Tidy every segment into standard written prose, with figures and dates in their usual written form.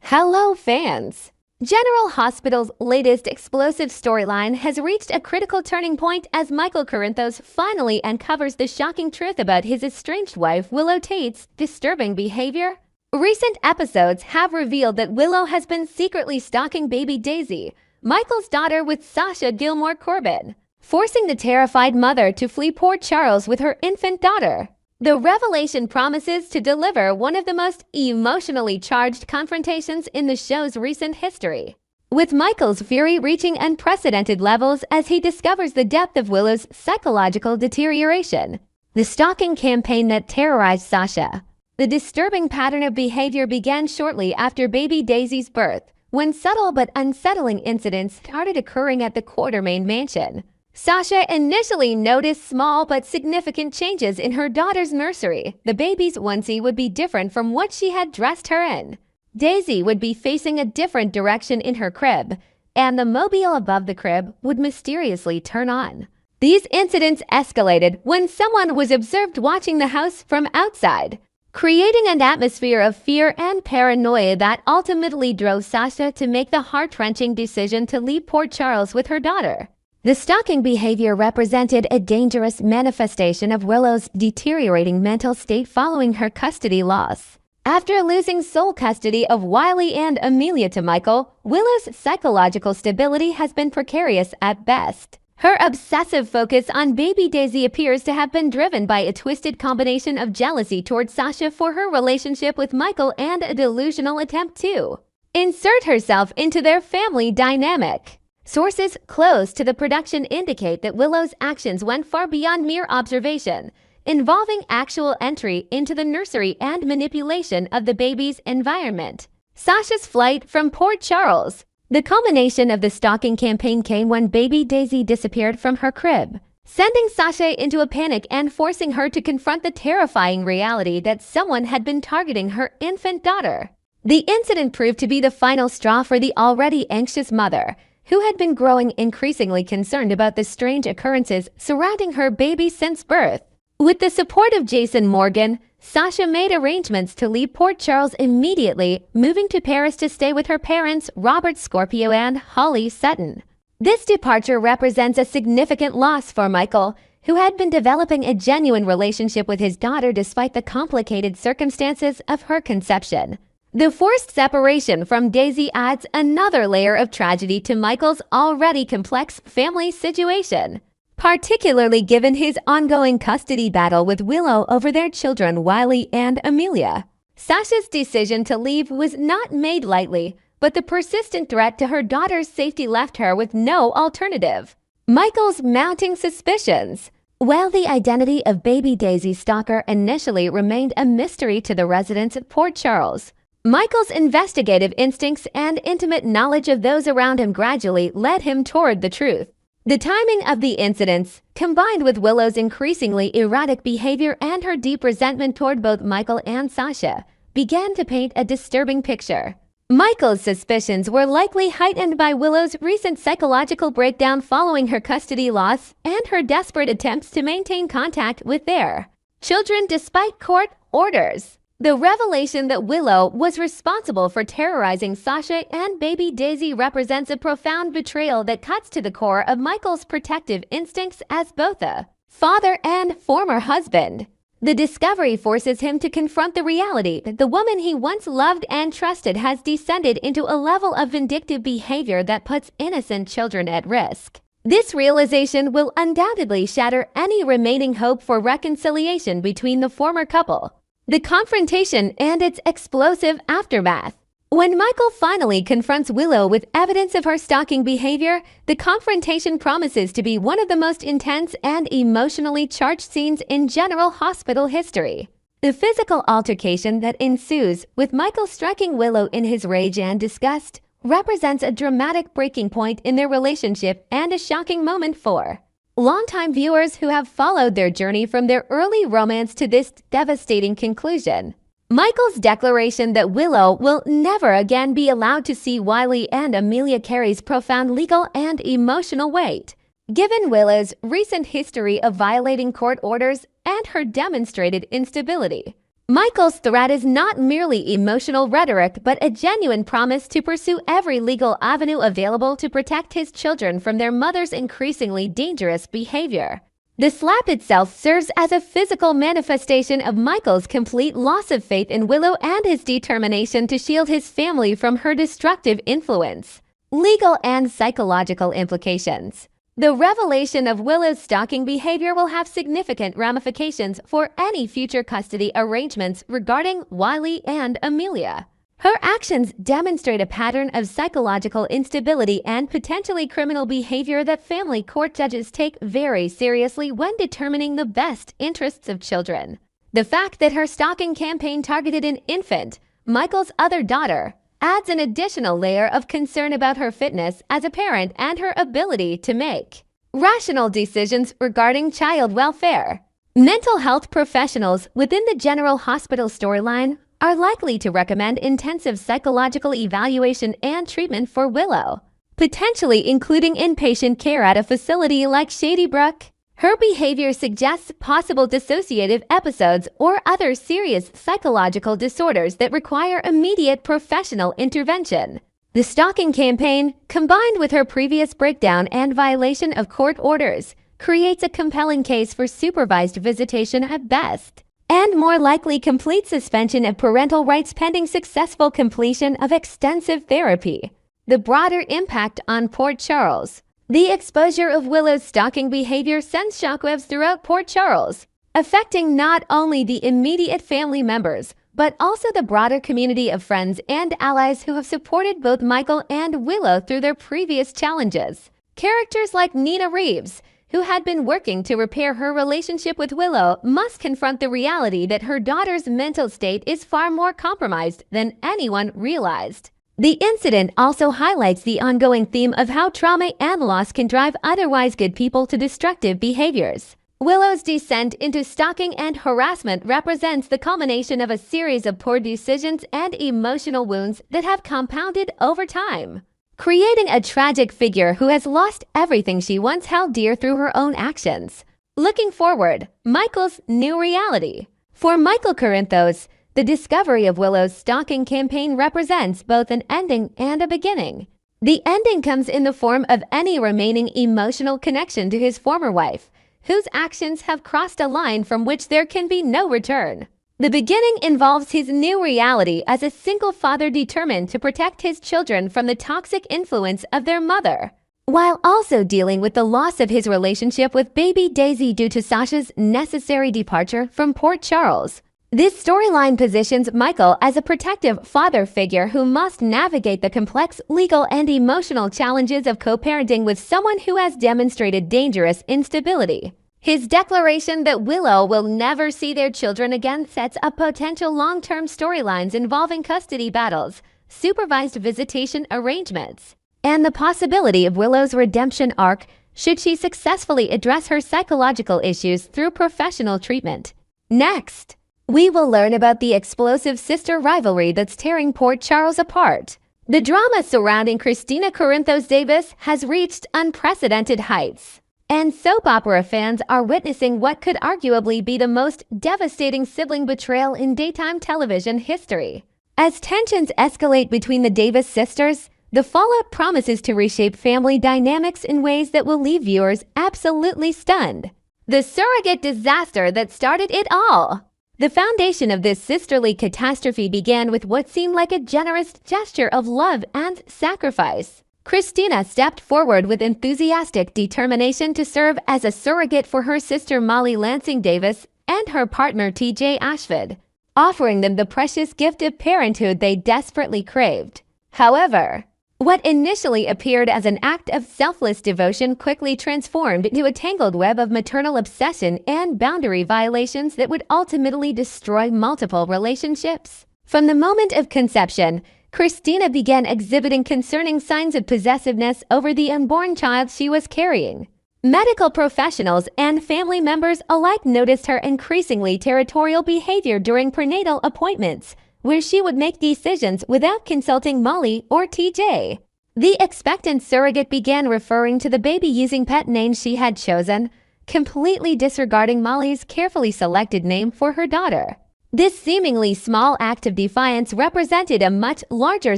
Hello, fans! General Hospital's latest explosive storyline has reached a critical turning point as Michael Corinthos finally uncovers the shocking truth about his estranged wife Willow Tate's disturbing behavior. Recent episodes have revealed that Willow has been secretly stalking baby Daisy, Michael's daughter, with Sasha Gilmore Corbin, forcing the terrified mother to flee Port Charles with her infant daughter. The revelation promises to deliver one of the most emotionally charged confrontations in the show's recent history, with Michael's fury reaching unprecedented levels as he discovers the depth of Willow's psychological deterioration. The stalking campaign that terrorized Sasha. The disturbing pattern of behavior began shortly after baby Daisy's birth, when subtle but unsettling incidents started occurring at the Quartermain mansion. Sasha initially noticed small but significant changes in her daughter's nursery. The baby's onesie would be different from what she had dressed her in. Daisy would be facing a different direction in her crib, and the mobile above the crib would mysteriously turn on. These incidents escalated when someone was observed watching the house from outside, creating an atmosphere of fear and paranoia that ultimately drove Sasha to make the heart-wrenching decision to leave Port Charles with her daughter. The stalking behavior represented a dangerous manifestation of Willow's deteriorating mental state following her custody loss. After losing sole custody of Wiley and Amelia to Michael, Willow's psychological stability has been precarious at best. Her obsessive focus on baby Daisy appears to have been driven by a twisted combination of jealousy towards Sasha for her relationship with Michael and a delusional attempt to insert herself into their family dynamic. Sources close to the production indicate that Willow's actions went far beyond mere observation, involving actual entry into the nursery and manipulation of the baby's environment. Sasha's flight from Port Charles. The culmination of the stalking campaign came when baby Daisy disappeared from her crib, sending Sasha into a panic and forcing her to confront the terrifying reality that someone had been targeting her infant daughter. The incident proved to be the final straw for the already anxious mother, who had been growing increasingly concerned about the strange occurrences surrounding her baby since birth. With the support of Jason Morgan, Sasha made arrangements to leave Port Charles immediately, moving to Paris to stay with her parents, Robert Scorpio and Holly Sutton. This departure represents a significant loss for Michael, who had been developing a genuine relationship with his daughter despite the complicated circumstances of her conception. The forced separation from Daisy adds another layer of tragedy to Michael's already complex family situation, particularly given his ongoing custody battle with Willow over their children Wiley and Amelia. Sasha's decision to leave was not made lightly, but the persistent threat to her daughter's safety left her with no alternative. Michael's mounting suspicions. While the identity of baby Daisy's stalker initially remained a mystery to the residents at Port Charles, Michael's investigative instincts and intimate knowledge of those around him gradually led him toward the truth. The timing of the incidents, combined with Willow's increasingly erratic behavior and her deep resentment toward both Michael and Sasha, began to paint a disturbing picture. Michael's suspicions were likely heightened by Willow's recent psychological breakdown following her custody loss and her desperate attempts to maintain contact with their children despite court orders. The revelation that Willow was responsible for terrorizing Sasha and baby Daisy represents a profound betrayal that cuts to the core of Michael's protective instincts as both a father and former husband. The discovery forces him to confront the reality that the woman he once loved and trusted has descended into a level of vindictive behavior that puts innocent children at risk. This realization will undoubtedly shatter any remaining hope for reconciliation between the former couple. The confrontation and its explosive aftermath. When Michael finally confronts Willow with evidence of her stalking behavior, the confrontation promises to be one of the most intense and emotionally charged scenes in General Hospital history. The physical altercation that ensues, with Michael striking Willow in his rage and disgust, represents a dramatic breaking point in their relationship and a shocking moment for longtime viewers who have followed their journey from their early romance to this devastating conclusion. Michael's declaration that Willow will never again be allowed to see Wiley and Amelia carries profound legal and emotional weight. Given Willow's recent history of violating court orders and her demonstrated instability, Michael's threat is not merely emotional rhetoric, but a genuine promise to pursue every legal avenue available to protect his children from their mother's increasingly dangerous behavior. The slap itself serves as a physical manifestation of Michael's complete loss of faith in Willow and his determination to shield his family from her destructive influence. Legal and psychological implications. The revelation of Willow's stalking behavior will have significant ramifications for any future custody arrangements regarding Wiley and Amelia. Her actions demonstrate a pattern of psychological instability and potentially criminal behavior that family court judges take very seriously when determining the best interests of children. The fact that her stalking campaign targeted an infant, Michael's other daughter, adds an additional layer of concern about her fitness as a parent and her ability to make rational decisions regarding child welfare. Mental health professionals within the General Hospital storyline are likely to recommend intensive psychological evaluation and treatment for Willow, potentially including inpatient care at a facility like Shady Brook. Her behavior suggests possible dissociative episodes or other serious psychological disorders that require immediate professional intervention. The stalking campaign, combined with her previous breakdown and violation of court orders, creates a compelling case for supervised visitation at best, and more likely complete suspension of parental rights pending successful completion of extensive therapy. The broader impact on Port Charles. The exposure of Willow's stalking behavior sends shockwaves throughout Port Charles, affecting not only the immediate family members, but also the broader community of friends and allies who have supported both Michael and Willow through their previous challenges. Characters like Nina Reeves, who had been working to repair her relationship with Willow, must confront the reality that her daughter's mental state is far more compromised than anyone realized. The incident also highlights the ongoing theme of how trauma and loss can drive otherwise good people to destructive behaviors. Willow's descent into stalking and harassment represents the culmination of a series of poor decisions and emotional wounds that have compounded over time, creating a tragic figure who has lost everything she once held dear through her own actions. Looking forward, Michael's new reality. For Michael Corinthos, the discovery of Willow's stalking campaign represents both an ending and a beginning. The ending comes in the form of any remaining emotional connection to his former wife, whose actions have crossed a line from which there can be no return. The beginning involves his new reality as a single father determined to protect his children from the toxic influence of their mother, while also dealing with the loss of his relationship with baby Daisy due to Sasha's necessary departure from Port Charles. This storyline positions Michael as a protective father figure who must navigate the complex legal and emotional challenges of co-parenting with someone who has demonstrated dangerous instability. His declaration that Willow will never see their children again sets up potential long-term storylines involving custody battles, supervised visitation arrangements, and the possibility of Willow's redemption arc should she successfully address her psychological issues through professional treatment. Next, we will learn about the explosive sister rivalry that's tearing Port Charles apart. The drama surrounding Kristina Corinthos Davis has reached unprecedented heights, and soap opera fans are witnessing what could arguably be the most devastating sibling betrayal in daytime television history. As tensions escalate between the Davis sisters, the fallout promises to reshape family dynamics in ways that will leave viewers absolutely stunned. The surrogate disaster that started it all. The foundation of this sisterly catastrophe began with what seemed like a generous gesture of love and sacrifice. Kristina stepped forward with enthusiastic determination to serve as a surrogate for her sister Molly Lansing Davis and her partner TJ Ashford, offering them the precious gift of parenthood they desperately craved. However, what initially appeared as an act of selfless devotion quickly transformed into a tangled web of maternal obsession and boundary violations that would ultimately destroy multiple relationships. From the moment of conception, Kristina began exhibiting concerning signs of possessiveness over the unborn child she was carrying. Medical professionals and family members alike noticed her increasingly territorial behavior during prenatal appointments, where she would make decisions without consulting Molly or TJ. The expectant surrogate began referring to the baby using pet names she had chosen, completely disregarding Molly's carefully selected name for her daughter. This seemingly small act of defiance represented a much larger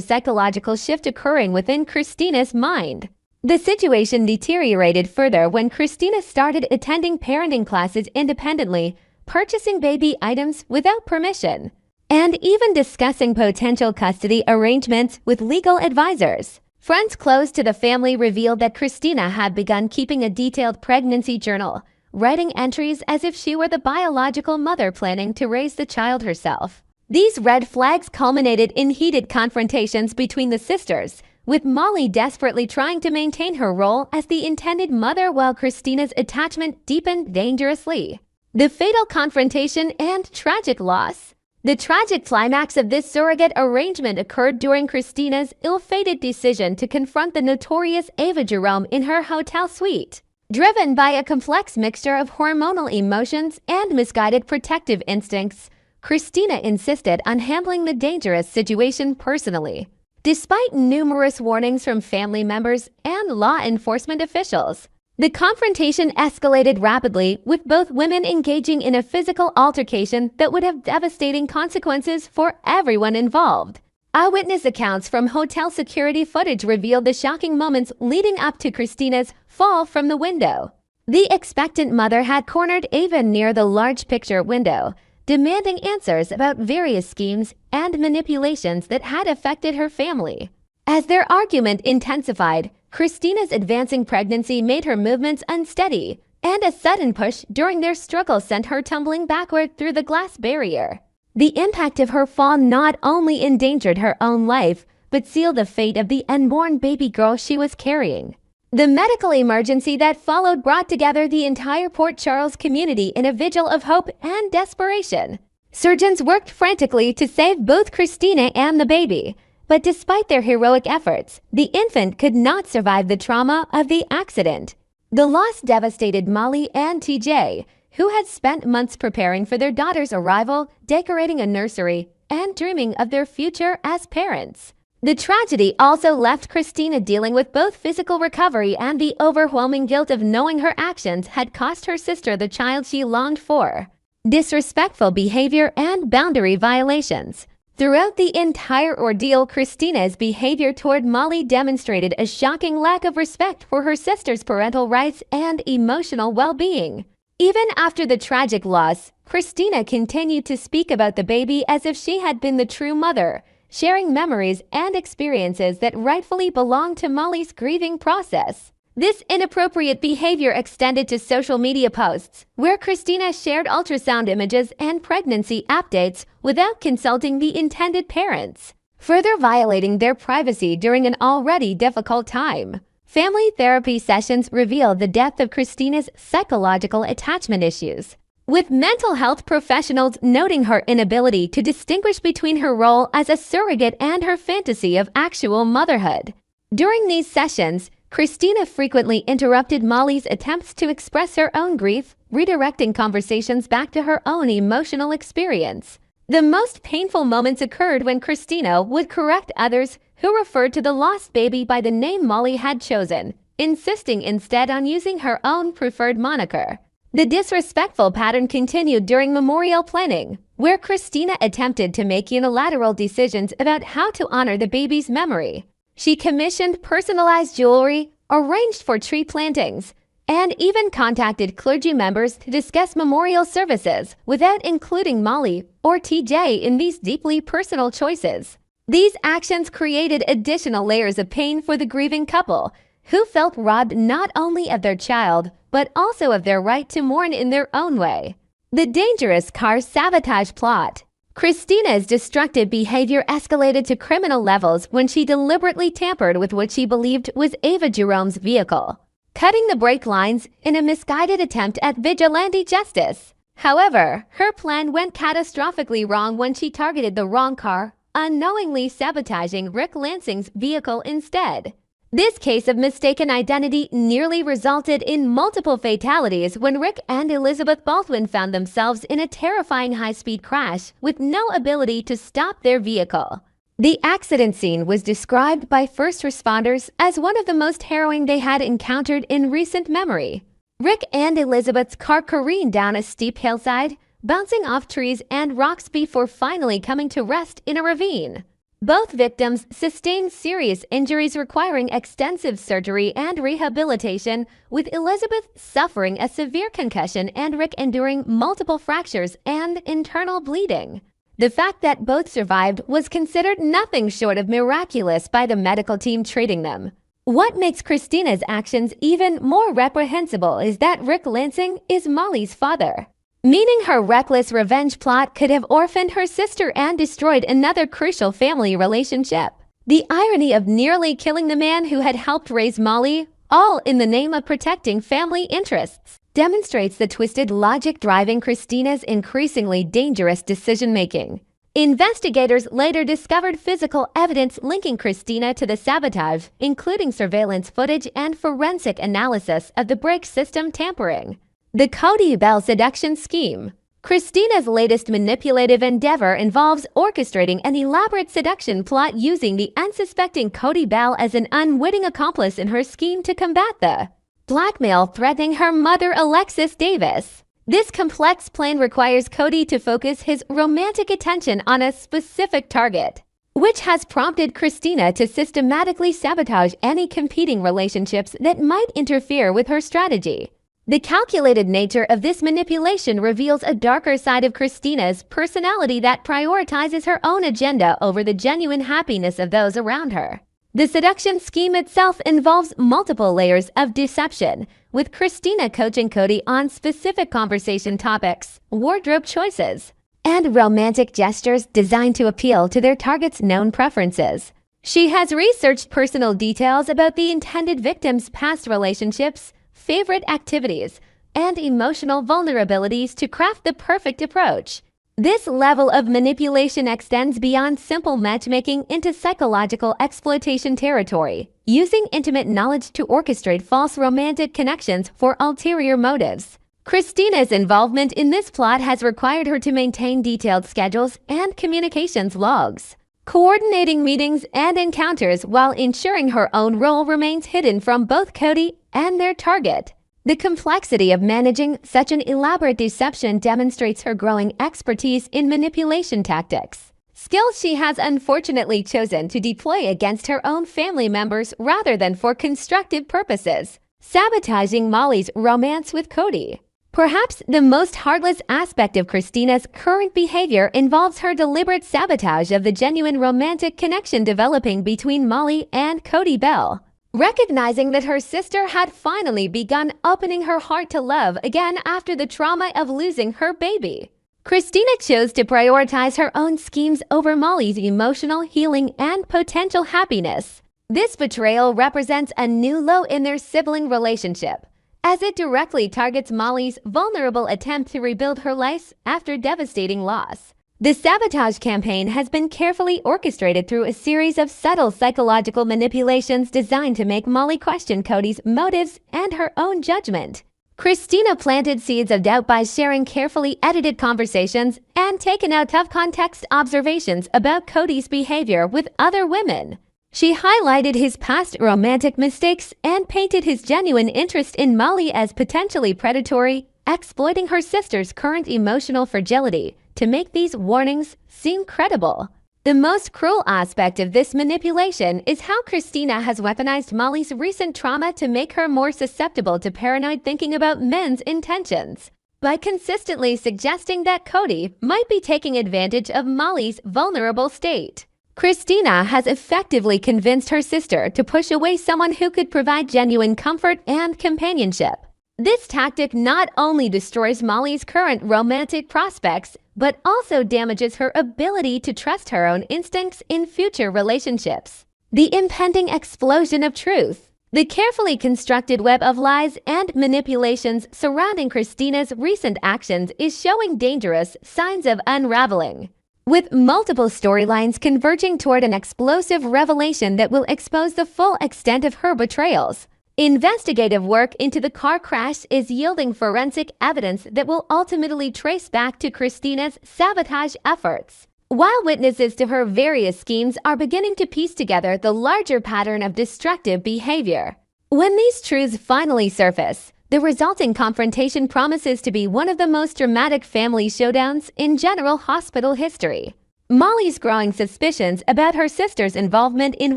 psychological shift occurring within Kristina's mind. The situation deteriorated further when Kristina started attending parenting classes independently, purchasing baby items without permission, and even discussing potential custody arrangements with legal advisors. Friends close to the family revealed that Kristina had begun keeping a detailed pregnancy journal, writing entries as if she were the biological mother planning to raise the child herself. These red flags culminated in heated confrontations between the sisters, with Molly desperately trying to maintain her role as the intended mother while Kristina's attachment deepened dangerously. The fatal confrontation and tragic loss. The tragic climax of this surrogate arrangement occurred during Kristina's ill-fated decision to confront the notorious Ava Jerome in her hotel suite. Driven by a complex mixture of hormonal emotions and misguided protective instincts, Kristina insisted on handling the dangerous situation personally. Despite numerous warnings from family members and law enforcement officials, the confrontation escalated rapidly, with both women engaging in a physical altercation that would have devastating consequences for everyone involved. Eyewitness accounts from hotel security footage revealed the shocking moments leading up to Kristina's fall from the window. The expectant mother had cornered Ava near the large picture window, demanding answers about various schemes and manipulations that had affected her family. As their argument intensified, Kristina's advancing pregnancy made her movements unsteady, and a sudden push during their struggle sent her tumbling backward through the glass barrier. The impact of her fall not only endangered her own life, but sealed the fate of the unborn baby girl she was carrying. The medical emergency that followed brought together the entire Port Charles community in a vigil of hope and desperation. Surgeons worked frantically to save both Kristina and the baby, but despite their heroic efforts, the infant could not survive the trauma of the accident. The loss devastated Molly and TJ, who had spent months preparing for their daughter's arrival, decorating a nursery, and dreaming of their future as parents. The tragedy also left Kristina dealing with both physical recovery and the overwhelming guilt of knowing her actions had cost her sister the child she longed for. Disrespectful behavior and boundary violations. Throughout the entire ordeal, Kristina's behavior toward Molly demonstrated a shocking lack of respect for her sister's parental rights and emotional well-being. Even after the tragic loss, Kristina continued to speak about the baby as if she had been the true mother, sharing memories and experiences that rightfully belonged to Molly's grieving process. This inappropriate behavior extended to social media posts, where Kristina shared ultrasound images and pregnancy updates without consulting the intended parents, further violating their privacy during an already difficult time. Family therapy sessions revealed the depth of Kristina's psychological attachment issues, with mental health professionals noting her inability to distinguish between her role as a surrogate and her fantasy of actual motherhood. During these sessions, Kristina frequently interrupted Molly's attempts to express her own grief, redirecting conversations back to her own emotional experience. The most painful moments occurred when Kristina would correct others who referred to the lost baby by the name Molly had chosen, insisting instead on using her own preferred moniker. The disrespectful pattern continued during memorial planning, where Kristina attempted to make unilateral decisions about how to honor the baby's memory. She commissioned personalized jewelry, arranged for tree plantings, and even contacted clergy members to discuss memorial services without including Molly or TJ in these deeply personal choices. These actions created additional layers of pain for the grieving couple, who felt robbed not only of their child, but also of their right to mourn in their own way. The dangerous car sabotage plot. Kristina's destructive behavior escalated to criminal levels when she deliberately tampered with what she believed was Ava Jerome's vehicle, cutting the brake lines in a misguided attempt at vigilante justice. However, her plan went catastrophically wrong when she targeted the wrong car, unknowingly sabotaging Rick Lansing's vehicle instead. This case of mistaken identity nearly resulted in multiple fatalities when Rick and Elizabeth Baldwin found themselves in a terrifying high-speed crash with no ability to stop their vehicle. The accident scene was described by first responders as one of the most harrowing they had encountered in recent memory. Rick and Elizabeth's car careened down a steep hillside, bouncing off trees and rocks before finally coming to rest in a ravine. Both victims sustained serious injuries requiring extensive surgery and rehabilitation, with Elizabeth suffering a severe concussion and Rick enduring multiple fractures and internal bleeding. The fact that both survived was considered nothing short of miraculous by the medical team treating them. What makes Kristina's actions even more reprehensible is that Rick Lansing is Molly's father, meaning her reckless revenge plot could have orphaned her sister and destroyed another crucial family relationship. The irony of nearly killing the man who had helped raise Molly, all in the name of protecting family interests, demonstrates the twisted logic driving Kristina's increasingly dangerous decision-making. Investigators later discovered physical evidence linking Kristina to the sabotage, including surveillance footage and forensic analysis of the brake system tampering. The Cody Bell seduction scheme. Kristina's latest manipulative endeavor involves orchestrating an elaborate seduction plot using the unsuspecting Cody Bell as an unwitting accomplice in her scheme to combat the blackmail threatening her mother, Alexis Davis. This complex plan requires Cody to focus his romantic attention on a specific target, which has prompted Kristina to systematically sabotage any competing relationships that might interfere with her strategy. The calculated nature of this manipulation reveals a darker side of Kristina's personality that prioritizes her own agenda over the genuine happiness of those around her. The seduction scheme itself involves multiple layers of deception, with Kristina coaching Cody on specific conversation topics, wardrobe choices, and romantic gestures designed to appeal to their target's known preferences. She has researched personal details about the intended victim's past relationships, favorite activities, and emotional vulnerabilities to craft the perfect approach. This level of manipulation extends beyond simple matchmaking into psychological exploitation territory, using intimate knowledge to orchestrate false romantic connections for ulterior motives. Kristina's involvement in this plot has required her to maintain detailed schedules and communications logs, coordinating meetings and encounters while ensuring her own role remains hidden from both Cody and their target. The complexity of managing such an elaborate deception demonstrates her growing expertise in manipulation tactics, skills she has unfortunately chosen to deploy against her own family members rather than for constructive purposes. Sabotaging Molly's romance with Cody. Perhaps the most heartless aspect of Kristina's current behavior involves her deliberate sabotage of the genuine romantic connection developing between Molly and Cody Bell. Recognizing that her sister had finally begun opening her heart to love again after the trauma of losing her baby, Kristina chose to prioritize her own schemes over Molly's emotional healing and potential happiness. This betrayal represents a new low in their sibling relationship, as it directly targets Molly's vulnerable attempt to rebuild her life after devastating loss. The sabotage campaign has been carefully orchestrated through a series of subtle psychological manipulations designed to make Molly question Cody's motives and her own judgment. Kristina planted seeds of doubt by sharing carefully edited conversations and taken out of context observations about Cody's behavior with other women. She highlighted his past romantic mistakes and painted his genuine interest in Molly as potentially predatory, exploiting her sister's current emotional fragility to make these warnings seem credible. The most cruel aspect of this manipulation is how Kristina has weaponized Molly's recent trauma to make her more susceptible to paranoid thinking about men's intentions. By consistently suggesting that Cody might be taking advantage of Molly's vulnerable state, Kristina has effectively convinced her sister to push away someone who could provide genuine comfort and companionship. This tactic not only destroys Molly's current romantic prospects, but also damages her ability to trust her own instincts in future relationships. The impending explosion of truth. The carefully constructed web of lies and manipulations surrounding Kristina's recent actions is showing dangerous signs of unraveling, with multiple storylines converging toward an explosive revelation that will expose the full extent of her betrayals. Investigative work into the car crash is yielding forensic evidence that will ultimately trace back to Kristina's sabotage efforts, while witnesses to her various schemes are beginning to piece together the larger pattern of destructive behavior. When these truths finally surface, The resulting confrontation promises to be one of the most dramatic family showdowns in General Hospital history. Molly's growing suspicions about her sister's involvement in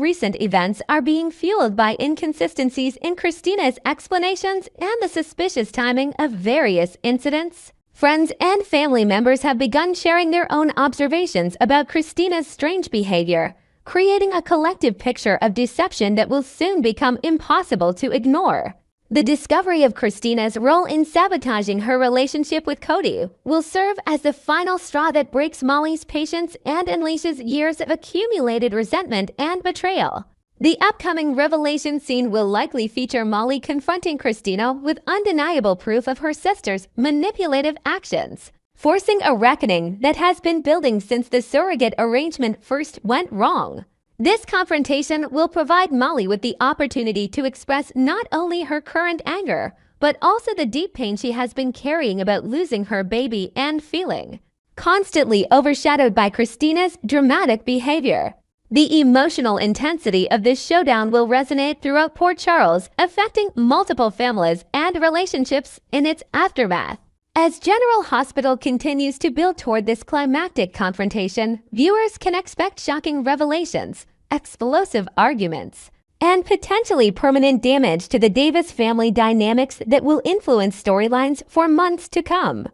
recent events are being fueled by inconsistencies in Kristina's explanations and the suspicious timing of various incidents. Friends and family members have begun sharing their own observations about Kristina's strange behavior, creating a collective picture of deception that will soon become impossible to ignore. The discovery of Kristina's role in sabotaging her relationship with Cody will serve as the final straw that breaks Molly's patience and unleashes years of accumulated resentment and betrayal. The upcoming revelation scene will likely feature Molly confronting Kristina with undeniable proof of her sister's manipulative actions, forcing a reckoning that has been building since the surrogate arrangement first went wrong. This confrontation will provide Molly with the opportunity to express not only her current anger, but also the deep pain she has been carrying about losing her baby and feeling, constantly overshadowed by Kristina's dramatic behavior. The emotional intensity of this showdown will resonate throughout Port Charles, affecting multiple families and relationships in its aftermath. As General Hospital continues to build toward this climactic confrontation, viewers can expect shocking revelations, explosive arguments, and potentially permanent damage to the Davis family dynamics that will influence storylines for months to come.